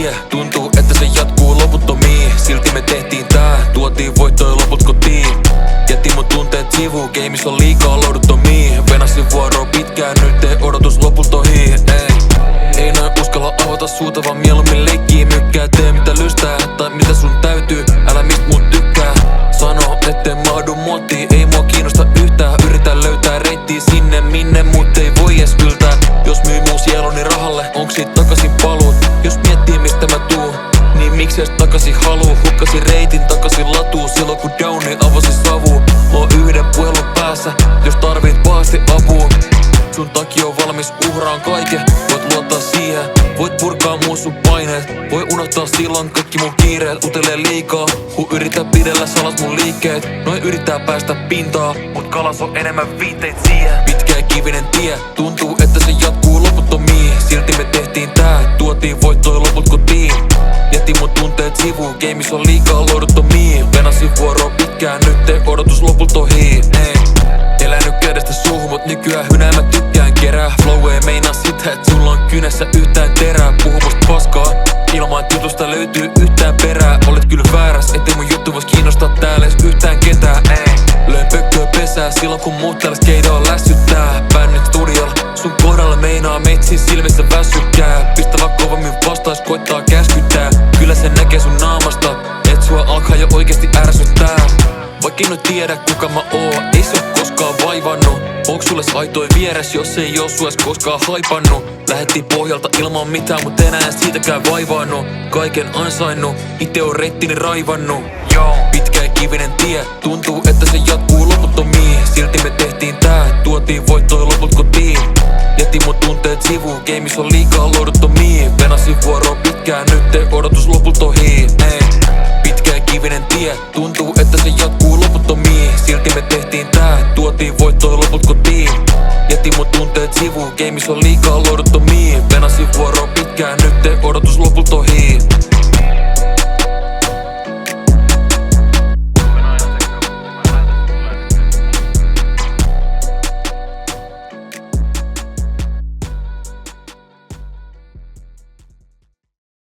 tie, tuntuu että se jatkuu loputtomiin. Silti me tehtiin tää, tuotiin voittoja loput kotiin. Jätin mun tunteet sivuun, gameissa on liikaa louduttomia. Venasin vuoroa pitkään, nyt ei odotus lopulta ohi. Ei noin uskalla avata suuta, vaan mieluummin leikkii mykkää. Tee mitä lystää, tai mitä sun täytyy, älä mistä mut tykkää. Sano, ettei mahdu muottiin, ei mua kiinnosta yhtään. Yritän löytää reittiä sinne minne mut ei voi edes yltää. Jos myy mun sieluni rahalle, onks siitä takaisin paluut? Jos miettii mistä mä tuun, niin miksi edes takaisin haluu? Hukkasin reitin takaisin latuun, silloin kun downi avasi savuu. Oon yhden puhelun päässä, jos tarvit pahasti apua. Sun takia on valmis uhraan kaiken, voit luottaa siihen. Voit purkaa mun sun paineet, voi unohtaa silloin kaikki mun kiireet. Utelee liikaa, kun yritää pidellä salas mun liikkeet. Noin yrittää päästä pintaa, mut kalas on enemmän viitteet siihen. Pitkä kivinen tie, tuntuu että se jatkuu loputtomiin. Silti me tehtiin tää, tuotiin voittoja loput kotiin. Jätin mun tunteet sivuun, gameissa on liikaa louduttomia. Venasin vuoroa pitkään, nyt ei odotus lopulta ohi. Elänyt kädestä suuhun, mut nykyään hynää mä tykkään kerää. Flow ei meinaa sitä, et sulla on kynässä yhtään terää. Puhu musta paskaa, ilman jutusta löytyy yhtään perää. Olet kyllä vääräs, ettei mun juttu vois kiinnostaa täällä edes yhtään ketään. Löin pökköä pesää silloin kun muut täällä skeidaa lässyttää. Bännit studiolla, sun kohdalla meinaa metsin silmissä väsykkää. Pistä vaan kovemmin vastais, koittaa käskyttää. Kyllä se näkee sun naamasta, et sua alkaa jo oikeesti ärsyttää. Vaikka en oo tiedä kuka mä oon, ei se oo koskaan vaivannut. Onks sulle aitoi vieres, jos ei oo sua edes koskaan haipannut? Lähettiin pohjalta ilman mitään, mut enää en siitäkään vaivaannut. Kaiken ansainnut, ite on reittini raivannut. Pitkä ja kivinen tie, tuntuu että se jatkuu loputtomiin. Silti me tehtiin tää, tuotiin voittoja loput kotiin. Jätin mun tunteet sivuun, gameissa on liikaa louduttomia. Venasin vuoroa pitkään, nyt ei odotus lopulta ohi. Pitkä ja kivinen tie, tuntuu että se jatkuu loputtomiin. Silti me tehtiin tää, tuotiin voittoja loput kotiin. Jätin mun tunteet sivuun, gameissa on liikaa louduttomia. Venasin vuoroa pitkään, nyt ei odotus lopulta ohi.